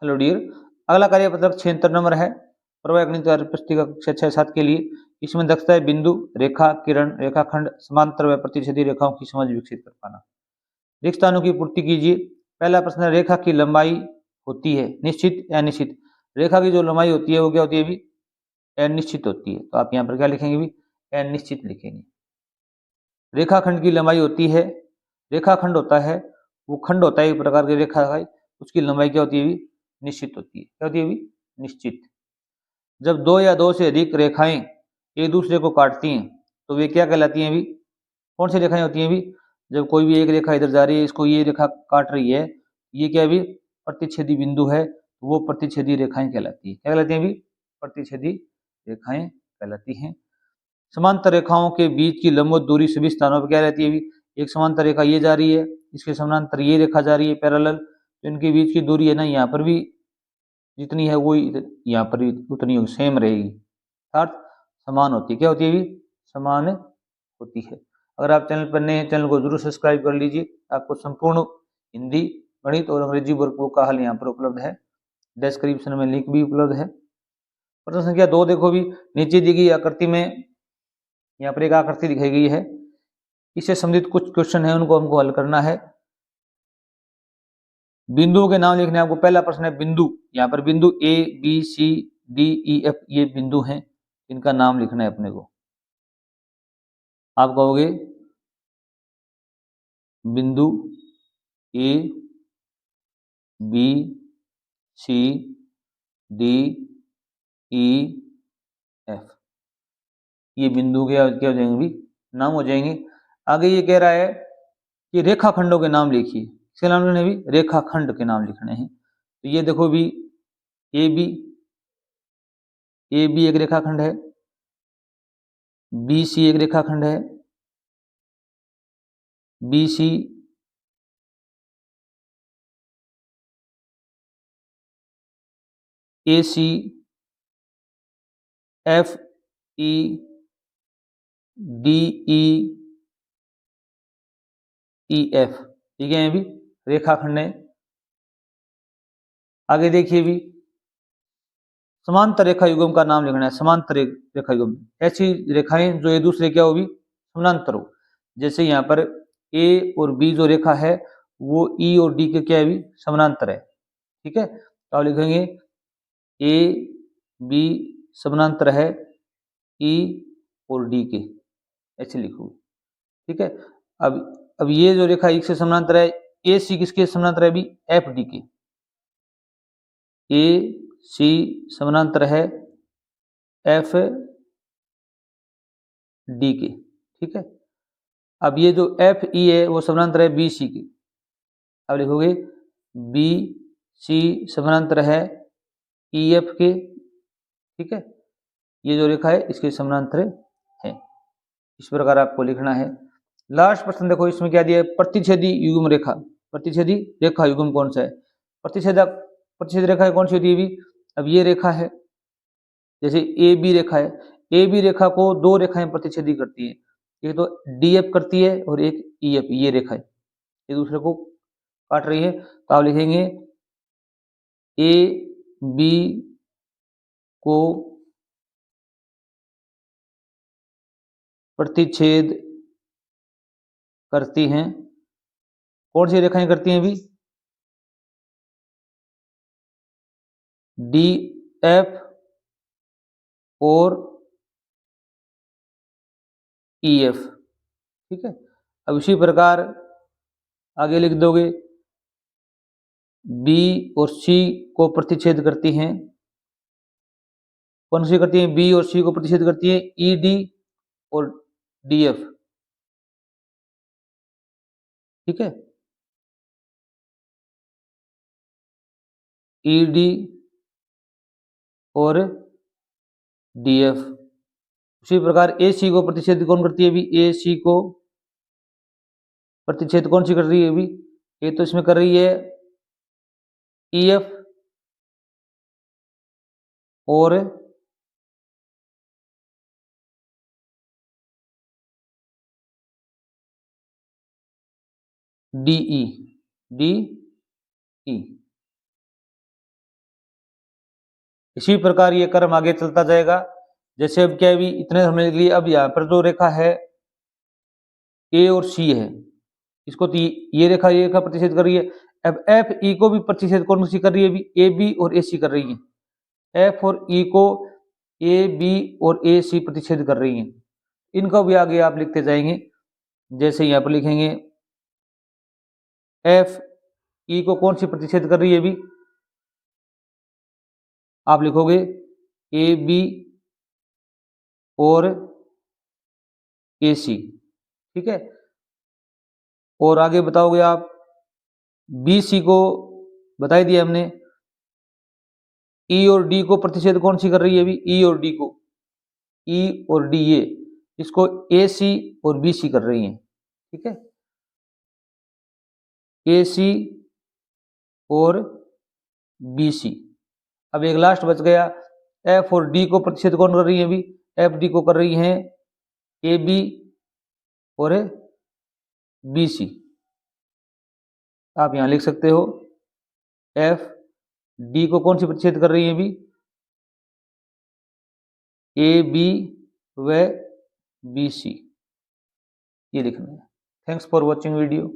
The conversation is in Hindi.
हेलो डियर, अगला कार्यपत्रक 76 नंबर है प्रवाह गणित पुस्तिका कक्षा 6-7 के लिए। इसमें दक्षता है बिंदु, रेखा, किरण, रेखाखंड, समांतर व प्रतिच्छेदी रेखाओं की समझ विकसित कर पाना। रिक्त स्थानों की पूर्ति कीजिए। पहला प्रश्न है, रेखा की लंबाई होती है निश्चित या अनिश्चित? रेखा की जो लंबाई होती है वो क्या होती है भी? अनिश्चित होती है। तो आप यहाँ पर क्या लिखेंगे भी? अनिश्चित लिखेंगे। रेखाखंड की लंबाई होती है, रेखाखंड होता है वो खंड होता है एक प्रकार की रेखा है, उसकी लंबाई क्या होती है भी? निश्चित होती है। क्या होती है भी? निश्चित। जब दो या दो से अधिक रेखाएं एक दूसरे को काटती हैं तो वे क्या कहलाती हैं भी? कौन सी रेखाएं होती हैं भी? जब कोई भी एक रेखा इधर जा रही है, इसको ये रेखा काट रही है, ये क्या भी? प्रतिच्छेदी बिंदु है, वो प्रतिच्छेदी रेखाएं कहलाती है। क्या कहलाती हैं भी? प्रतिच्छेदी रेखाएं कहलाती हैं। समांतर रेखाओं के बीच की लंबवत दूरी सभी स्थानों पर क्या रहती है भी? एक समांतर रेखा ये जा रही है, इसके समानांतर ये रेखा जा रही है पैरेलल, तो इनके बीच की दूरी है ना, यहाँ पर भी जितनी है वो यहाँ पर भी उतनी सेम रहेगी, अर्थात समान होती है। क्या होती है भी? समान होती है। अगर आप चैनल पर नए हैं, चैनल को जरूर सब्सक्राइब कर लीजिए। आपको संपूर्ण हिंदी, गणित और अंग्रेजी वर्कबुक का हल यहाँ पर उपलब्ध है। डिस्क्रिप्शन में लिंक भी उपलब्ध है। प्रश्न संख्या 2 देखो भी, नीचे दी गई आकृति में यहाँ पर एक आकृति दिखाई गई है, इससे संबंधित कुछ क्वेश्चन है, उनको हमको हल करना है। बिंदुओं के नाम लिखने आपको। पहला प्रश्न है बिंदु, यहाँ पर बिंदु A B C D E F ये बिंदु हैं, इनका नाम लिखना है अपने को। आप कहोगे बिंदु A B C D E F, ये बिंदु क्या क्या हो जाएंगे भी? नाम हो जाएंगे। आगे ये कह रहा है कि रेखाखंडों के नाम लिखिए। इसके नाम लिखने भी? रेखाखंड के नाम लिखने हैं। तो ये देखो भी, ए बी एक रेखाखंड है, बी सी एक रेखाखंड है, B C A C F E D E E F, ठीक है भी रेखाखंड है। आगे देखिए भी, समांतर रेखा युग्म का नाम लिखना है। समांतर रेखा युग्म ऐसी रेखाएं जो एक दूसरे क्या हो भी? समानांतर हो। जैसे यहाँ पर ए और बी जो रेखा है वो ई और डी के क्या है भी? समानांतर है। ठीक है, तो आप लिखेंगे ए बी समानांतर है ई और डी के, ऐसे लिखोगे। ठीक है, अब ये जो रेखा एक से समानांतर है, ए सी किसके समानांतर है भी? एफ डी के। ए सी समानांतर है एफ डी के। ठीक है, अब ये जो एफ ई है वो समानांतर है बी सी के। अब लिखोगे बी सी समानांतर है ई एफ के। ठीक है, ये जो रेखा है इसके समानांतर है। इस प्रकार आपको लिखना है। लास्ट प्रश्न देखो, इसमें क्या दिया है? प्रतिच्छेदी युग्म रेखा। प्रतिच्छेदी रेखा युग्म कौन सा है? प्रतिच्छेद रेखा कौन सी होती है भी? अब ये रेखा है, जैसे ए बी रेखा है, ए बी रेखा को दो रेखाएं प्रतिच्छेदी करती है, एक तो डी एफ करती है और एक ई एफ, ये रेखा है एक दूसरे को काट रही है। तो आप लिखेंगे ए बी को प्रतिच्छेद करती हैं। कौन सी रेखाएं करती हैं भी? डी एफ और ई एफ। ठीक है, अब इसी प्रकार आगे लिख दोगे बी और सी को प्रतिच्छेद करती हैं। कौन सी करती हैं? बी और सी को प्रतिच्छेद करती है ई डी और डी एफ। ठीक है, ई डी और डी एफ। उसी प्रकार ए सी को प्रतिच्छेद कौन करती है भी? ए सी को प्रतिच्छेद कौन सी कर रही है अभी? ये तो इसमें कर रही है ई एफ और डी ई, डी ई। इसी प्रकार ये क्रम आगे चलता जाएगा। जैसे अब क्या है, भी इतने समझ लिए, अब यहाँ पर जो रेखा है ए और सी है, इसको तो ये रेखा प्रतिच्छेद कर रही है। अब एफ ई को भी प्रतिच्छेद कौन सी कर रही है, अभी ए बी और ए सी कर रही है। एफ और ई को ए बी और ए सी प्रतिच्छेद कर रही है। इनको भी आगे आप लिखते जाएंगे। जैसे यहाँ पर लिखेंगे एफ ई को कौन सी प्रतिच्छेद कर रही है, अभी आप लिखोगे ए बी और ए सी, ठीक है। और आगे बताओगे आप बी सी को बता ही दिया हमने। ई और डी को प्रतिच्छेद कौन सी कर रही है, अभी ई और डी को, ई और डी ये, इसको ए सी और बी सी कर रही है, ठीक है। ए सी और बी सी। अब एक लास्ट बच गया, एफ और डी को प्रतिच्छेद कौन कर रही है, अभी एफ डी को कर रही है ए बी और बी सी। आप यहां लिख सकते हो एफ डी को कौन सी प्रतिच्छेद कर रही है, अभी ए बी व बी सी, ये लिखना है। Thanks for watching video.